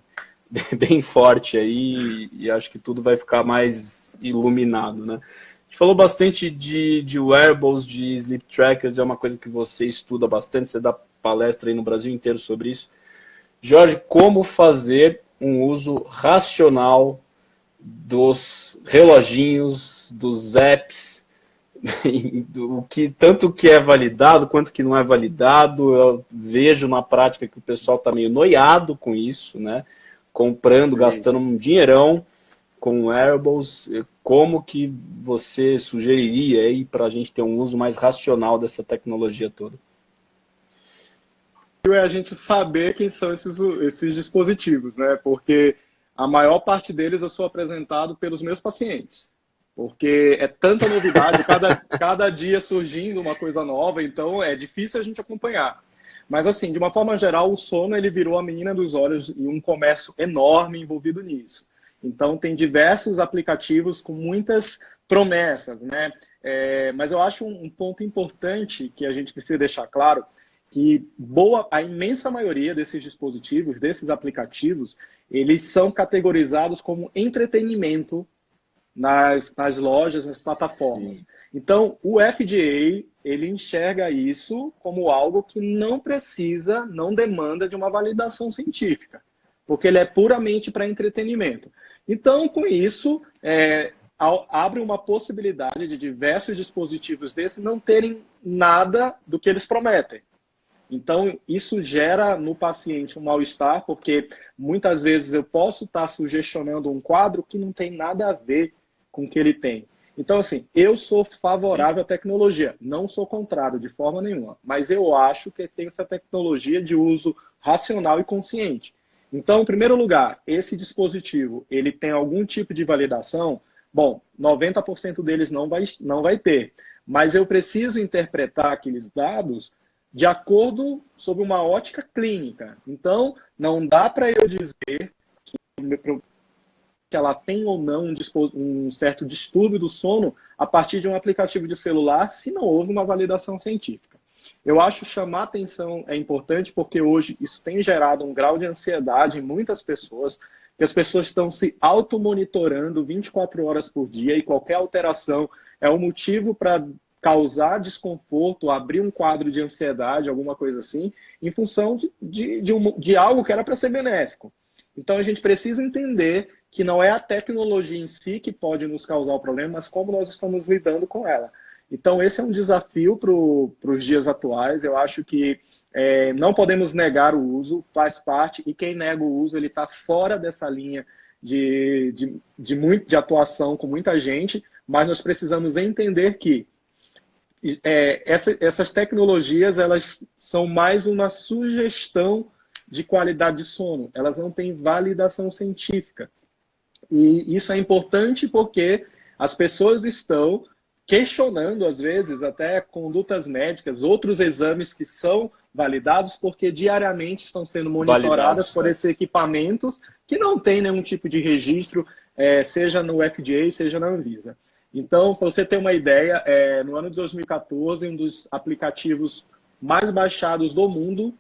forte aí, e acho que tudo vai ficar mais iluminado, né? A gente falou bastante de wearables, de sleep trackers, é uma coisa que você estuda bastante, você dá palestra aí no Brasil inteiro sobre isso. Jorge, como fazer um uso racional dos reloginhos, dos apps, tanto que é validado quanto que não é validado? Eu vejo na prática que o pessoal está meio noiado com isso, né? Comprando, gastando um dinheirão com wearables. Como que você sugeriria aí para a gente ter um uso mais racional dessa tecnologia toda? É a gente saber quem são esses dispositivos, né? Porque a maior parte deles eu sou apresentado pelos meus pacientes. Porque é tanta novidade, cada dia surgindo uma coisa nova, então é difícil a gente acompanhar. Mas assim, de uma forma geral, o sono ele virou a menina dos olhos e um comércio enorme envolvido nisso. Então tem diversos aplicativos com muitas promessas, né? Mas eu acho um ponto importante que a gente precisa deixar claro, que a imensa maioria desses dispositivos, desses aplicativos, eles são categorizados como entretenimento nas lojas, nas plataformas. Sim. Então, o FDA, ele enxerga isso como algo que não demanda de uma validação científica, porque ele é puramente para entretenimento. Então, com isso, abre uma possibilidade de diversos dispositivos desses não terem nada do que eles prometem. Então, isso gera no paciente um mal-estar, porque muitas vezes eu posso estar sugestionando um quadro que não tem nada a ver com o que ele tem. Então, assim, eu sou favorável à tecnologia, não sou contrário de forma nenhuma, mas eu acho que tem essa tecnologia de uso racional e consciente. Então, em primeiro lugar, esse dispositivo, ele tem algum tipo de validação? Bom, 90% deles não vai ter, mas eu preciso interpretar aqueles dados de acordo sob uma ótica clínica. Então, não dá para eu dizer que ela tem ou não um certo distúrbio do sono a partir de um aplicativo de celular, se não houve uma validação científica. Eu acho chamar atenção é importante porque hoje isso tem gerado um grau de ansiedade em muitas pessoas, que as pessoas estão se automonitorando 24 horas por dia e qualquer alteração é um motivo para causar desconforto, abrir um quadro de ansiedade, alguma coisa assim, em função de algo que era para ser benéfico. Então, a gente precisa entender que não é a tecnologia em si que pode nos causar o problema, mas como nós estamos lidando com ela. Então, esse é um desafio para os dias atuais. Eu acho que não podemos negar o uso, faz parte, e quem nega o uso, ele está fora dessa linha de atuação com muita gente, mas nós precisamos entender que essas tecnologias, elas são mais uma sugestão de qualidade de sono, elas não têm validação científica. E isso é importante porque as pessoas estão questionando, às vezes, até condutas médicas, outros exames que são validados, porque diariamente estão sendo monitoradas por esses equipamentos que não têm nenhum tipo de registro, seja no FDA, seja na Anvisa. Então, para você ter uma ideia, no ano de 2014, um dos aplicativos mais baixados do mundo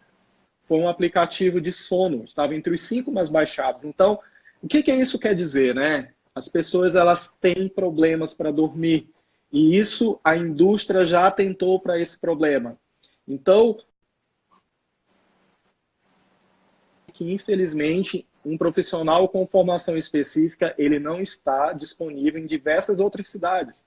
foi um aplicativo de sono, estava entre os 5 mais baixados. Então, o que isso quer dizer, né? As pessoas, elas têm problemas para dormir, e isso a indústria já atentou para esse problema. Então, que infelizmente um profissional com formação específica, ele não está disponível em diversas outras cidades.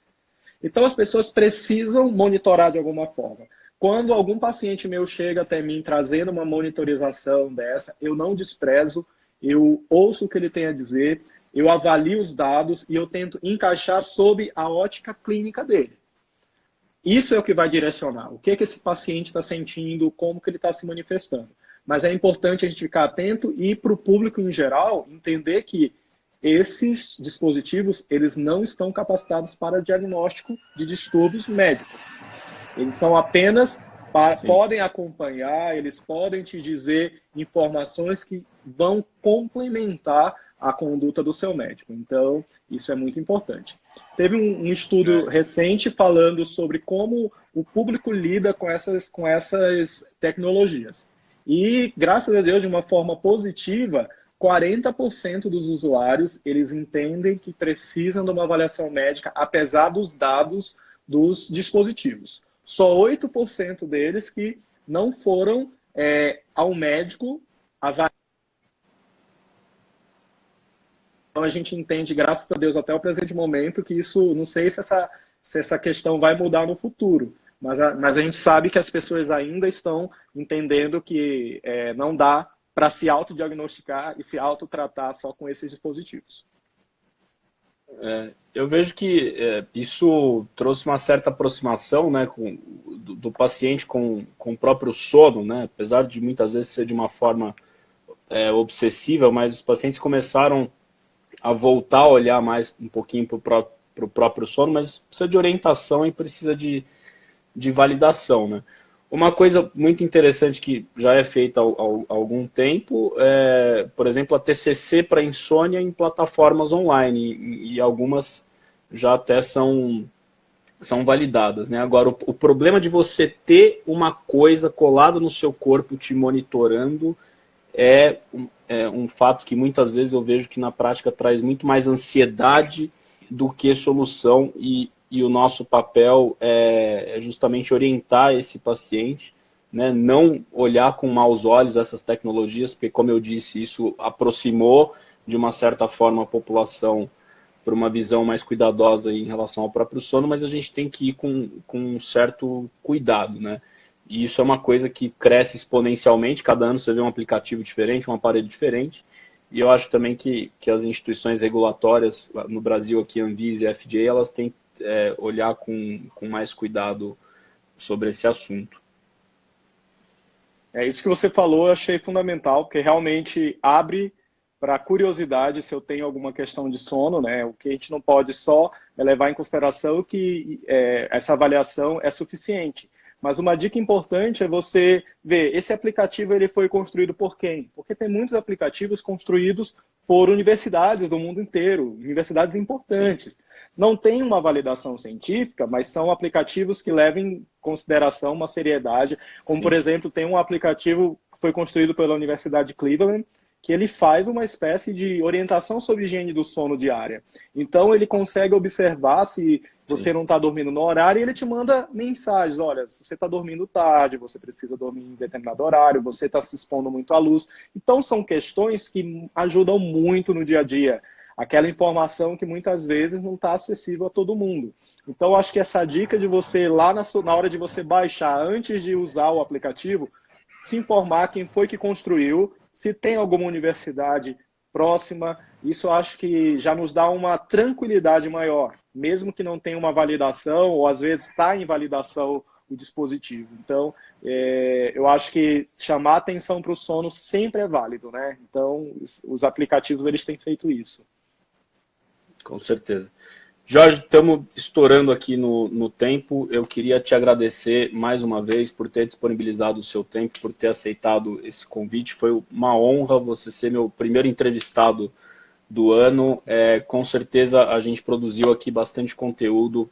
Então as pessoas precisam monitorar de alguma forma. Quando algum paciente meu chega até mim trazendo uma monitorização dessa, eu não desprezo, eu ouço o que ele tem a dizer, eu avalio os dados e eu tento encaixar sob a ótica clínica dele. Isso é o que vai direcionar. O que esse paciente está sentindo, como que ele está se manifestando. Mas é importante a gente ficar atento e, para o público em geral, entender que esses dispositivos, eles não estão capacitados para diagnóstico de distúrbios médicos. Eles são apenas podem acompanhar, eles podem te dizer informações que vão complementar a conduta do seu médico. Então, isso é muito importante. Teve um estudo recente falando sobre como o público lida com essas tecnologias. E, graças a Deus, de uma forma positiva, 40% dos usuários, eles entendem que precisam de uma avaliação médica, apesar dos dados dos dispositivos. Só 8% deles que não foram ao médico avaliar. Então, a gente entende, graças a Deus, até o presente momento, que isso, não sei se essa questão vai mudar no futuro, mas a gente sabe que as pessoas ainda estão entendendo que não dá para se autodiagnosticar e se autotratar só com esses dispositivos. Eu vejo que isso trouxe uma certa aproximação, né, do paciente com o próprio sono, né, apesar de muitas vezes ser de uma forma obsessiva, mas os pacientes começaram a voltar a olhar mais um pouquinho para o próprio sono, mas precisa de orientação e precisa de validação, né? Uma coisa muito interessante que já é feita há algum tempo é, por exemplo, a TCC para insônia em plataformas online, e algumas já até são validadas, né? Agora, o problema de você ter uma coisa colada no seu corpo te monitorando é um fato que muitas vezes eu vejo que na prática traz muito mais ansiedade do que solução, e o nosso papel é justamente orientar esse paciente, né? Não olhar com maus olhos essas tecnologias, porque, como eu disse, isso aproximou de uma certa forma a população para uma visão mais cuidadosa em relação ao próprio sono, mas a gente tem que ir com um certo cuidado, né? E isso é uma coisa que cresce exponencialmente, cada ano você vê um aplicativo diferente, um aparelho diferente, e eu acho também que as instituições regulatórias, no Brasil aqui, Anvisa e FDA, elas têm olhar com mais cuidado sobre esse assunto. Isso que você falou, eu achei fundamental, porque realmente abre para curiosidade se eu tenho alguma questão de sono, né? O que a gente não pode só levar em consideração que essa avaliação é suficiente. Mas uma dica importante é você ver, esse aplicativo ele foi construído por quem? Porque tem muitos aplicativos construídos por universidades do mundo inteiro, universidades importantes. Sim. Não tem uma validação científica, mas são aplicativos que levam em consideração uma seriedade. Como, Sim. Por exemplo, tem um aplicativo que foi construído pela Universidade de Cleveland, que ele faz uma espécie de orientação sobre higiene do sono diária. Então, ele consegue observar se você não está dormindo no horário e ele te manda mensagens. Olha, se você está dormindo tarde, você precisa dormir em determinado horário, você está se expondo muito à luz. Então, são questões que ajudam muito no dia a dia. Aquela informação que muitas vezes não está acessível a todo mundo. Então, acho que essa dica de você, lá na hora de você baixar, antes de usar o aplicativo, se informar quem foi que construiu, se tem alguma universidade próxima, isso eu acho que já nos dá uma tranquilidade maior, mesmo que não tenha uma validação, ou às vezes está em validação o dispositivo. Então, eu acho que chamar atenção para o sono sempre é válido, né? Então, os aplicativos, eles têm feito isso. Com certeza. Jorge, estamos estourando aqui no tempo. Eu queria te agradecer mais uma vez por ter disponibilizado o seu tempo, por ter aceitado esse convite. Foi uma honra você ser meu primeiro entrevistado do ano. Com certeza a gente produziu aqui bastante conteúdo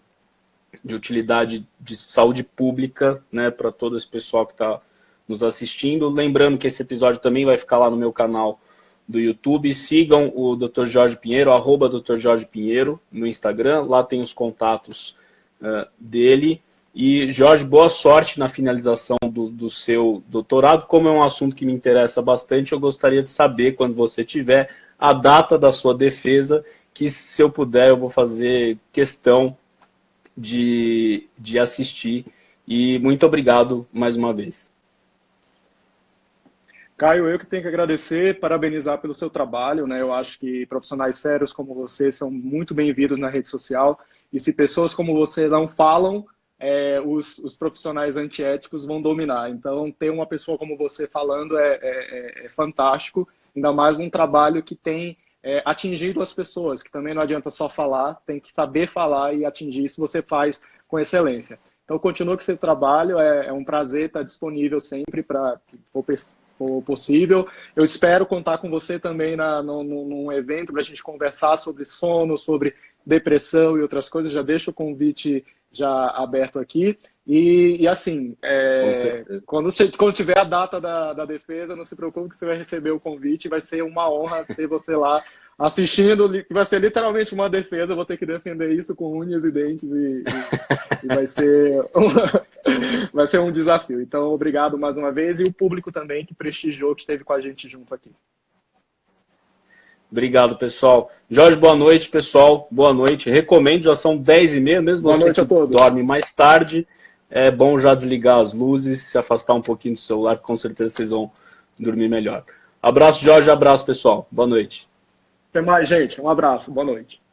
de utilidade de saúde pública, né, para todo esse pessoal que está nos assistindo. Lembrando que esse episódio também vai ficar lá no meu canal do YouTube. Sigam o Dr. Jorge Pinheiro, @Dr. Jorge Pinheiro no Instagram. Lá tem os contatos dele. E, Jorge, boa sorte na finalização do seu doutorado. Como é um assunto que me interessa bastante, eu gostaria de saber, quando você tiver, a data da sua defesa, que, se eu puder, eu vou fazer questão de assistir. E muito obrigado mais uma vez. Caio, eu que tenho que agradecer, parabenizar pelo seu trabalho, né? Eu acho que profissionais sérios como você são muito bem-vindos na rede social, e se pessoas como você não falam, os profissionais antiéticos vão dominar. Então, ter uma pessoa como você falando é fantástico, ainda mais um trabalho que tem atingido as pessoas, que também não adianta só falar, tem que saber falar e atingir, isso você faz com excelência. Então, continua com esse trabalho, é um prazer estar disponível sempre para que for possível. Eu espero contar com você também num evento para a gente conversar sobre sono, sobre depressão e outras coisas. Já deixo o convite já aberto aqui. E assim, quando tiver a data da defesa, não se preocupe que você vai receber o convite. Vai ser uma honra ter você lá assistindo, que vai ser literalmente uma defesa. Eu vou ter que defender isso com unhas e dentes e vai ser um desafio. Então, obrigado mais uma vez, e o público também que prestigiou, que esteve com a gente junto aqui. Obrigado, pessoal. Jorge, boa noite, pessoal. Boa noite. Recomendo, já são 10h30, mesmo boa você noite que a todos. Dorme mais tarde. É bom já desligar as luzes, se afastar um pouquinho do celular, com certeza vocês vão dormir melhor. Abraço, Jorge. Abraço, pessoal. Boa noite. Até mais, gente. Um abraço. Boa noite.